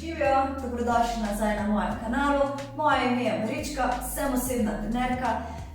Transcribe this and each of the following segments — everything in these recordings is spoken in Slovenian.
Živijo, dobrodošli nazaj na mojem kanalu. Moje ime je Marička, sem osebna trenerka.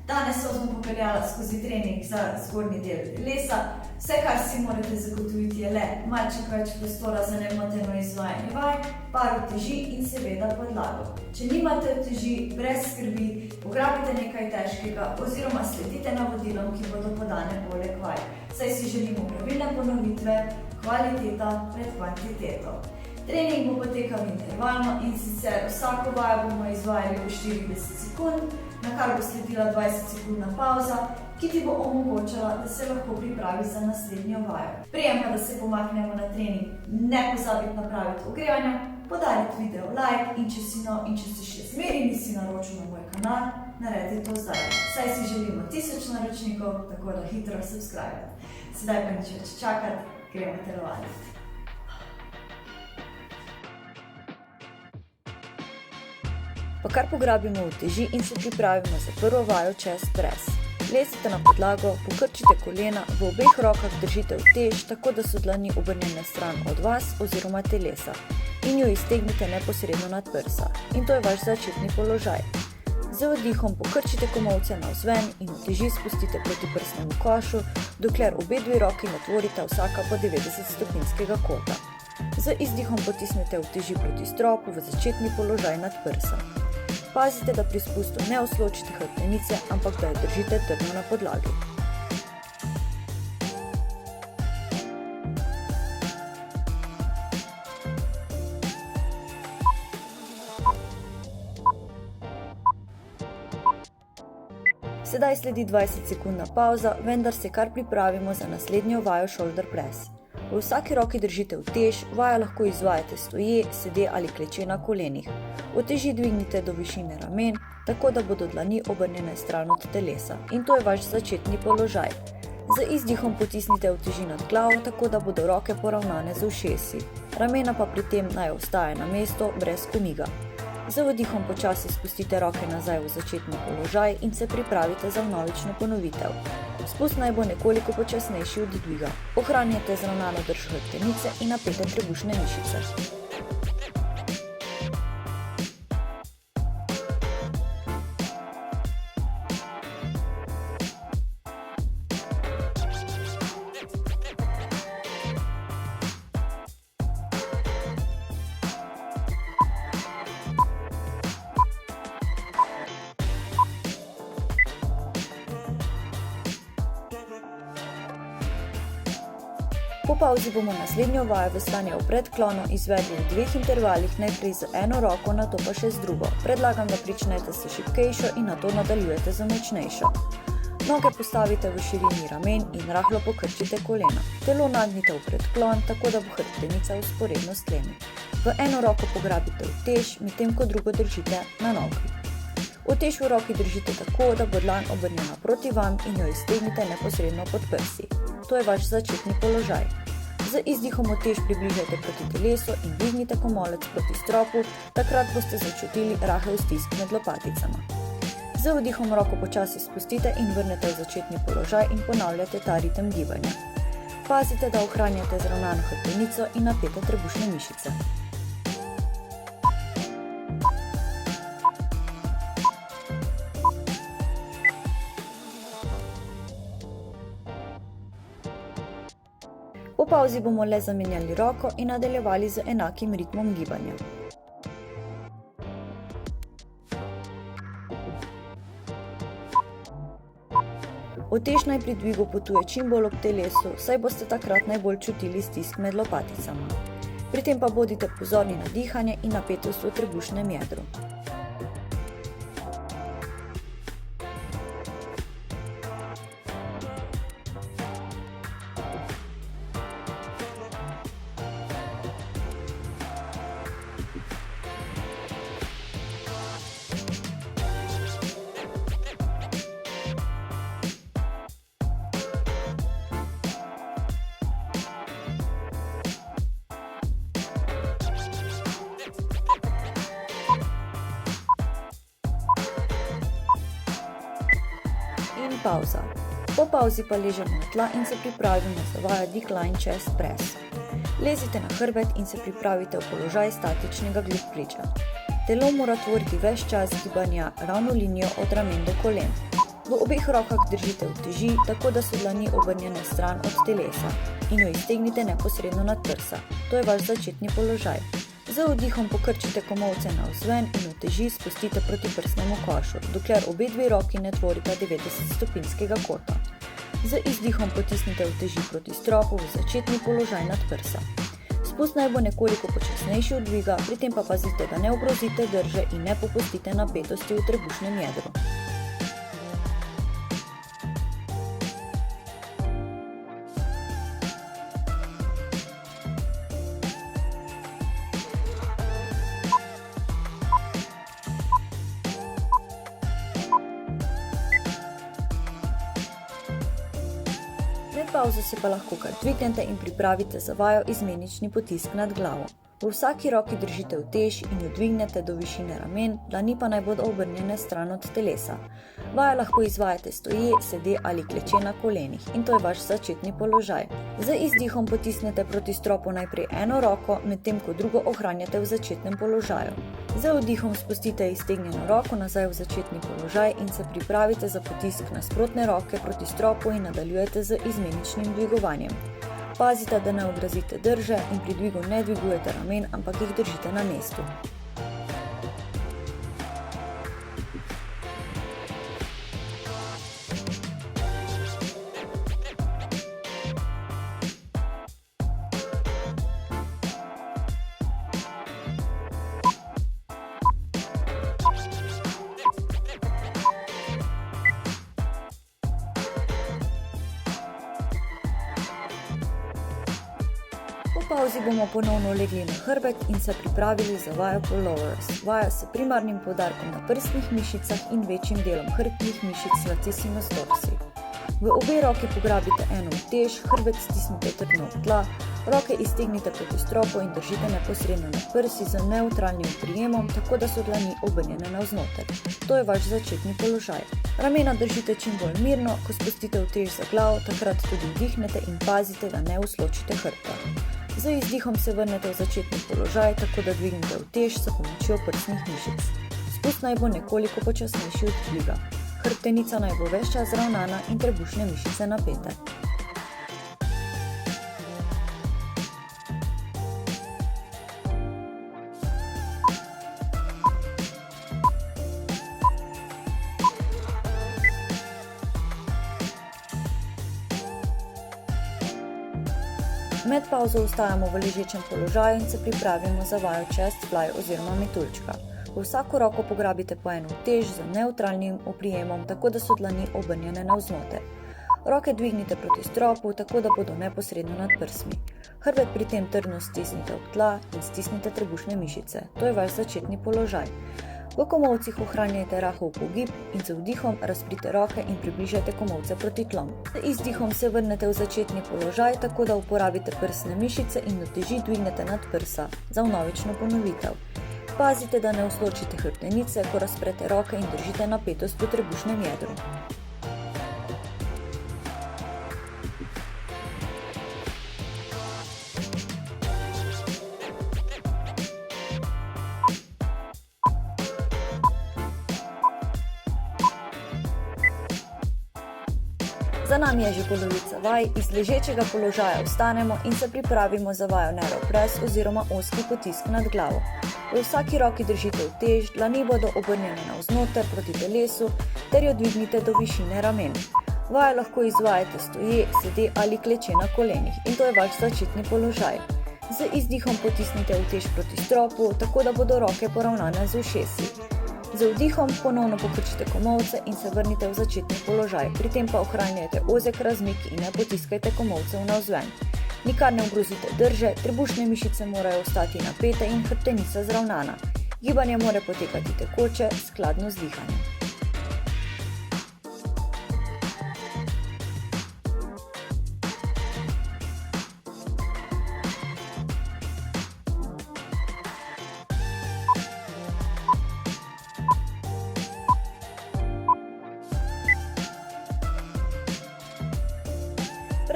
Danes vas bom popeljala skozi trening za zgornji del telesa. Vse, kar si morate zagotoviti, je le malček več prostora za nemoteno izvajanje vaj, par uteži in seveda podlago. Če nimate uteži, brez skrbi, ugrabite nekaj težkega oziroma sledite navodilom, ki bodo podane poleg vaj. Saj si želimo pravilne ponovitve, kvaliteta pred kvantiteto. Trening bo potekal intervalno in sicer vsako vajo bomo izvajali po 40 sekund, na kar bo sledila 20-sekundna pauza, ki ti bo omogočala, da se lahko pripravi za naslednjo vajo. Prijem pa, da se pomaknemo na trening, ne pozabiti napraviti ogrevanja, podariti video like in če si še zmeraj nisi naročil na moj kanal, naredi to zdaj. Saj si želimo 1000 naročnikov, tako da hitro subscribe. Sedaj pa nič več čakati, gremo telovaditi. Pa kar pograbimo uteži in se pripravimo za prvo vajo chest press. Lezite na podlago, pokrčite kolena, v obeh rokah držite utež, tako da so dlani obrnjene stran od vas oziroma telesa in jo iztegnite neposredno nad prsa. In to je vaš začetni položaj. Z vdihom pokrčite komolce navzven in uteži spustite proti prsnemu košu, dokler obe dve roki natvorita vsaka po 90-stopinjskega kota. Z izdihom potisnete uteži proti stropu v začetni položaj nad prsa. Pazite, da pri spustu ne osločite hrbtenice, ampak da jo držite trdno na podlagi. Sedaj sledi 20-sekundna pauza, vendar se kar pripravimo za naslednjo vajo shoulder press. V vsaki roki držite utež, vajo lahko izvajate stoje, sede ali kleče na kolenih. Uteži dvignite do višine ramen, tako da bodo dlani obrnjene stran od telesa. In to je vaš začetni položaj. Z izdihom potisnite uteži nad glavo, tako da bodo roke poravnane z ušesi. Ramena pa pri tem naj ostaje na mestu, brez pomiga. Z vdihom počasi spustite roke nazaj v začetni položaj in se pripravite za vnovično ponovitev. Spust naj bo nekoliko počasnejši od dviga. Ohranjate zravnano drž hrbtenice in napete trebušne mišice. Po pauzi bomo naslednjo vajo veslanja v predklonu izvedli v dveh intervalih, najprej z eno roko, nato pa še z drugo. Predlagam, da pričnete s šibkejšo in nato nadaljujete z močnejšo. Noge postavite v širini ramen in rahlo pokrčite kolena. Telo nagnite v predklon, tako da bo hrbtenica vzporedno s tlemi. V eno roko pograbite utež, medtem ko drugo držite na nogi. Utež v roki držite tako, da bo dlan obrnjena proti vam in jo iztegnite neposredno pod prsi. To je vaš začetni položaj. Z izdihom utež približajte proti telesu in dvignite komolec proti stropu, takrat boste začutili rahel stisk med lopaticama. Z vdihom roko počasi spustite in vrnete v začetni položaj in ponavljate ta ritem gibanja. Pazite, da ohranjate zravnano hrbtenico in napete trebušne mišice. Po pauzi bomo le zamenjali roko in nadaljevali z enakim ritmom gibanja. Utež naj pri dvigu potuje čim bolj ob telesu, saj boste takrat najbolj čutili stisk med lopaticama. Pri tem pa bodite pozorni na dihanje in napetost v trebušnem jedru. In pauza. Po pauzi pa ležemo na tla in se pripravimo za vajo decline chest press. Lezite na hrbet in se pripravite v položaj statičnega globkriča. Telo mora tvoriti ves čas gibanja ravno linijo od ramen do kolen. V obeh rokah držite uteži, tako da so dlani obrnjene stran od telesa in jo iztegnite neposredno nad prsa. To je vaš začetni položaj. Z vdihom pokrčite komolce navzven in uteži spustite proti prsnemu košu, dokler obe dve roki ne tvorita 90-stopinjskega kota. Z izdihom potisnite uteži proti stropu v začetni položaj nad prsa. Spust naj bo nekoliko počasnejši od dviga, pri tem pa pazite, da ne ogrozite drže in ne popustite napetosti v trebušnem jedru. Med pavzo se pa lahko kar dvignete in pripravite za vajo izmenični potisk nad glavo. V vsaki roki držite utež in jo dvignete do višine ramen, dlani pa naj bodo obrnjene stran od telesa. Vajo lahko izvajate stoje, sede ali kleče na kolenih in to je vaš začetni položaj. Z izdihom potisnete proti stropu najprej eno roko, medtem ko drugo ohranjate v začetnem položaju. Z vdihom spustite iztegnjeno roko nazaj v začetni položaj in se pripravite za potisk nasprotne roke proti stropu in nadaljujete z izmeničnim dvigovanjem. Pazite, da ne ogrozite drže in pri dvigu ne dvigujete ramen, ampak jih držite na mestu. Po pauzi bomo ponovno legli na hrbet in se pripravili za vajo pullovers. Vaja s primarnim poudarkom na prsnih mišicah in večjim delom hrbtnih mišic latissimus dorsi. V obe roki pograbite eno utež, hrbet stisnite trdno v tla, roke iztegnite proti stropu in držite neposredno na prsi z nevtralnim prijemom, tako da so dlani obrnjene navznoter. To je vaš začetni položaj. Ramena držite čim bolj mirno, ko spustite utež za glavo, takrat tudi vdihnete in pazite, da ne usločite hrbta. Z izdihom se vrnete v začetni položaj, tako da dvignete utež s pomočjo prsnih mišic. Spust naj bo nekoliko počasnejši od dviga. Hrbtenica naj bo ves čas zravnana in trebušne mišice napete. Med pavzo ostajamo v ležečem položaju in se pripravimo za vajo chest fly oziroma metuljčka. V vsako roko pograbite po eno utež z nevtralnim oprijemom, tako da so dlani obrnjene navznoter. Roke dvignite proti stropu, tako da bodo neposredno nad prsmi. Hrbet pri tem trdno stisnite ob tla in stisnite trebušne mišice. To je vaš začetni položaj. V komolcih ohranjajte rahel pogib in z vdihom razprite roke in približajte komolce proti tlom. Z izdihom se vrnete v začetni položaj, tako da uporabite prsne mišice in uteži dvignete nad prsa za vnovično ponovitev. Pazite, da ne usločite hrbtenice, ko razprete roke in držite napetost v trebušnem jedru. Za nami je že polovica vaj, iz ležečega položaja vstanemo in se pripravimo za vajo narrow press oziroma ozki potisk nad glavo. V vsaki roki držite utež, dlani bodo obrnjene navznoter proti telesu ter jo dvignite do višine ramen. Vajo lahko izvajate stoje, sede ali kleče na kolenih in to je vaš začetni položaj. Z izdihom potisnite utež proti stropu, tako da bodo roke poravnane z ušesi. Z vdihom ponovno pokrčite komolce in se vrnite v začetni položaj, pri tem pa ohranjajte ozek razmik in ne potiskajte komolcev navzven. Nikar ne ogrozite drže, trebušne mišice morajo ostati napete in hrbtenica zravnana. Gibanje mora potekati tekoče, skladno z dihanjem.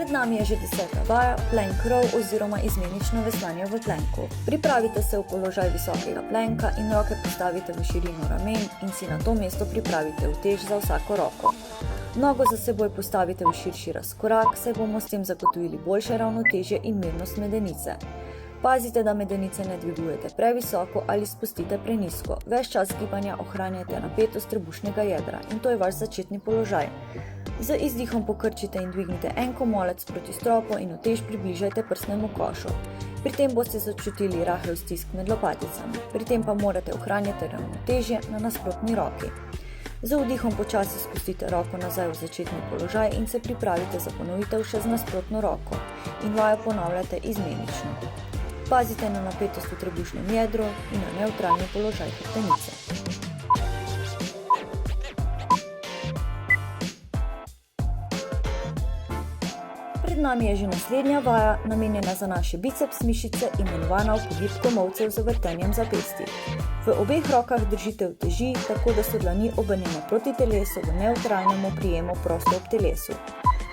Pred nami je že 10. vaja, plank row oziroma izmenično veslanje v planku. Pripravite se v položaj visokega planka in roke postavite v širino ramen in si na to mesto pripravite utež za vsako roko. Nogo za seboj postavite v širši razkorak, saj bomo s tem zagotovili boljše ravnotežje in mirnost medenice. Pazite, da medenice ne dvigujete previsoko ali spustite prenizko. Ves čas gibanja ohranjate napetost trebušnega jedra in to je vaš začetni položaj. Z izdihom pokrčite in dvignite en komolec proti stropu in utež približajte prsnemu košu. Pri tem boste začutili rahel stisk med lopaticami. Pri tem pa morate ohranjati ravnotežje na nasprotni roki. Z vdihom počasi spustite roko nazaj v začetni položaj in se pripravite za ponovitev še z nasprotno roko. In vajo ponavljate izmenično. Pazite na napetost v trebušnem jedru in na nevtralni položaj hrbtenice. Pred nami je že naslednja vaja, namenjena za naše biceps mišice, imenovana upogib komolcev z vrtenjem zapestij. V obeh rokah držite uteži, tako da so dlani obrnjene proti telesu v nevtralnem oprijemu prosto ob telesu.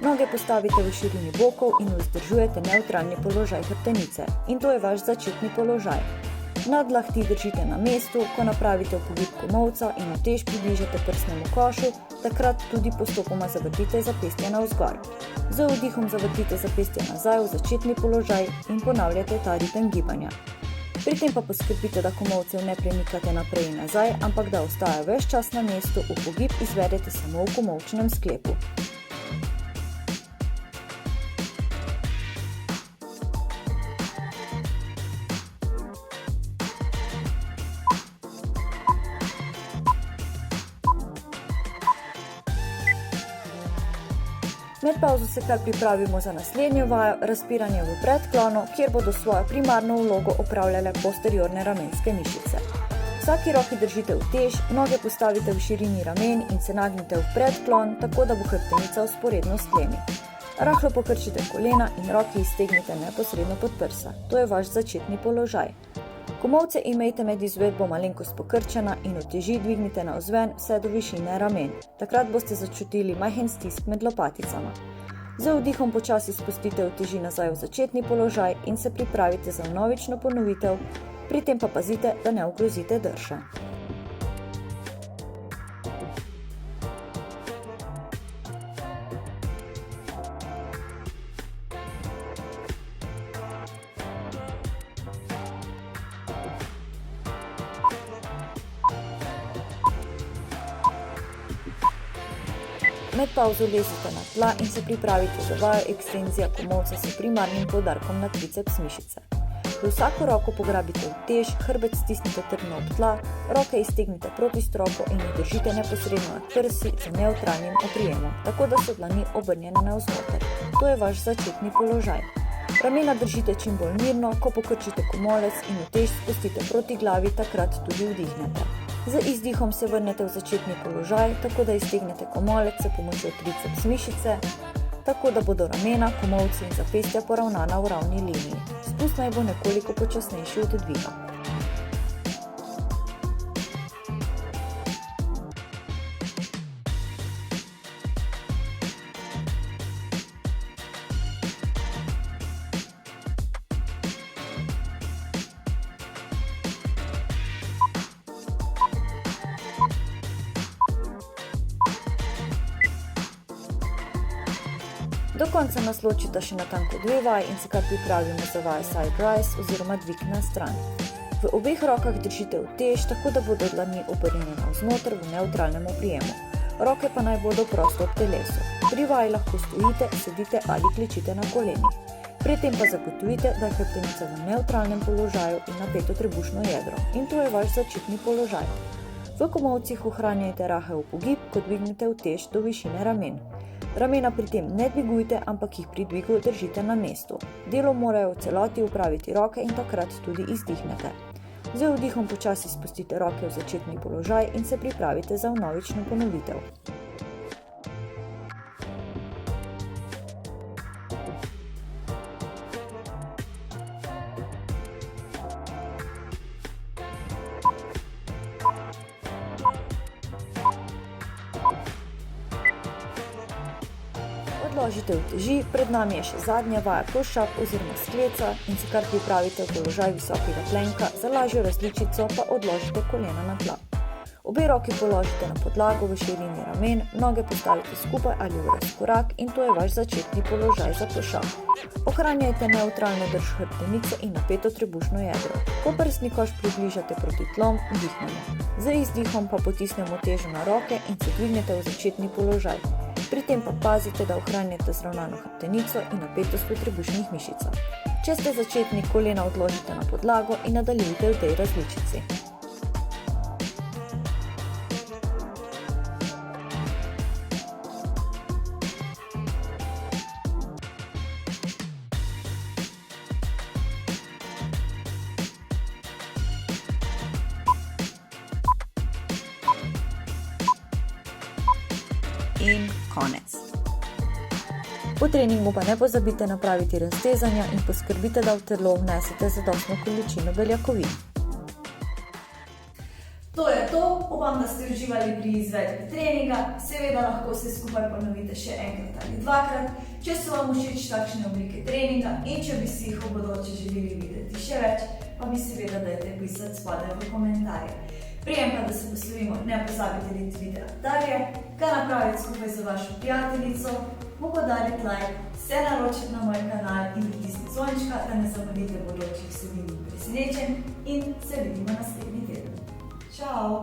Noge postavite v širini bokov in vzdržujete nevtralni položaj hrbtenice. In to je vaš začetni položaj. Nadlahti držite na mestu, ko napravite upogib komolca in utež približate prsnemu košu, takrat tudi postopoma zavrtite zapestje navzgor. Z vdihom zavrtite zapestje nazaj v začetni položaj in ponavljate ta ritem gibanja. Pri tem pa poskrbite, da komolcev ne premikate naprej in nazaj, ampak da ostaja ves čas na mestu, upogib izvedete samo v komolčnem sklepu. Med pavzo se kar pripravimo za naslednjo vajo, razpiranje v predklonu, kjer bodo svojo primarno vlogo opravljale posteriorne ramenske mišice. Vsaki roki držite utež, noge postavite v širini ramen in se nagnite v predklon, tako da bo hrbtenica vzporedno s tlemi. Rahlo pokrčite kolena in roki iztegnite neposredno pod prsa. To je vaš začetni položaj. Komolce imejte med izvedbo malenkost pokrčena in uteži dvignite navzven vse do višine ramen. Takrat boste začutili majhen stisk med lopaticama. Z vdihom počasi spustite uteži nazaj v začetni položaj in se pripravite za vnovično ponovitev, pri tem pa pazite, da ne ogrozite drša. Med pavzo lezite na tla in se pripravite za vajo ekstenzija komolca s primarnim poudarkom na triceps mišice. V vsako roko pograbite utež, hrbet stisnite trdno ob tla, roke iztegnite proti stropu in jih držite neposredno nad prsi z nevtralnim oprijemom, tako da so dlani obrnjene navznoter. To je vaš začetni položaj. Ramena držite čim bolj mirno, ko pokrčite komolec in utež spustite proti glavi, takrat tudi vdihnete. Z izdihom se vrnete v začetni položaj, tako da iztegnete komolec s pomočjo triceps mišice, tako da bodo ramena, komolci in zapestja poravnana v ravni liniji. Spust naj bo nekoliko počasnejši od dviga. Do konca nas ločita še natanko 2 vaji in se kar pripravimo za vajo side rise oziroma dvig na stran. V obeh rokah držite utež, tako da bodo dlani obrnjene navznoter v nevtralnem oprijemu. Roke pa naj bodo prosto ob telesu. Pri vaji lahko stojite, sedite ali klečite na kolenih. Pri tem pa zagotovite, da je hrbtenica v nevtralnem položaju in napeto trebušno jedro. In to je vaš začetni položaj. V komolcih ohranjajte rahel upogib, ko dvignete utež do višine ramen. Ramena pri tem ne dvigujte, ampak jih pri dvigu držite na mestu. Delo morajo v celoti upraviti roke in takrat tudi izdihnete. Z vdihom počasi spustite roke v začetni položaj in se pripravite za vnovično ponovitev. odložite uteži, pred nami je še zadnja vaja push-up oziroma skleca in se kar pripravite v položaj visokega plenka, za lažjo različico pa odložite kolena na tla. Obe roki položite na podlago v širini ramen, noge postavite skupaj ali v razkorak in to je vaš začetni položaj za push-up. Ohranjajte nevtralno drž hrbtenice in napeto trebušno jedro. Ko prsni koš približate proti tlom, vdihnemo. Z izdihom pa potisnemo težo na roke in se dvignete v začetni položaj. Pri tem pa pazite, da ohranjate zravnano hrbtenico in napetost v trebušnih mišicah. Če ste začetnik, kolena odložite na podlago in nadaljujte v tej različici. In konec. Po treningu pa ne pozabite napraviti raztezanja in poskrbite, da v telo vnesete zadostno količino beljakovin. To je to, upam, da ste uživali pri izvedbi treninga, seveda lahko vse skupaj ponovite še enkrat ali dvakrat, če so vam všeč takšne oblike treninga in če bi si jih v bodoče želeli videti še več, pa mi seveda dajte pisati spodaj v komentarje. Prijem pa, da se poslovimo, ne pozabite deliti videa dalje, ga napraviti skupaj z vašo prijateljico, mu podariti like, se naročiti na moj kanal in pritisniti zvončka, da ne zamudite bodočih vsebin in presenečenj in se vidimo naslednji teden. Čau!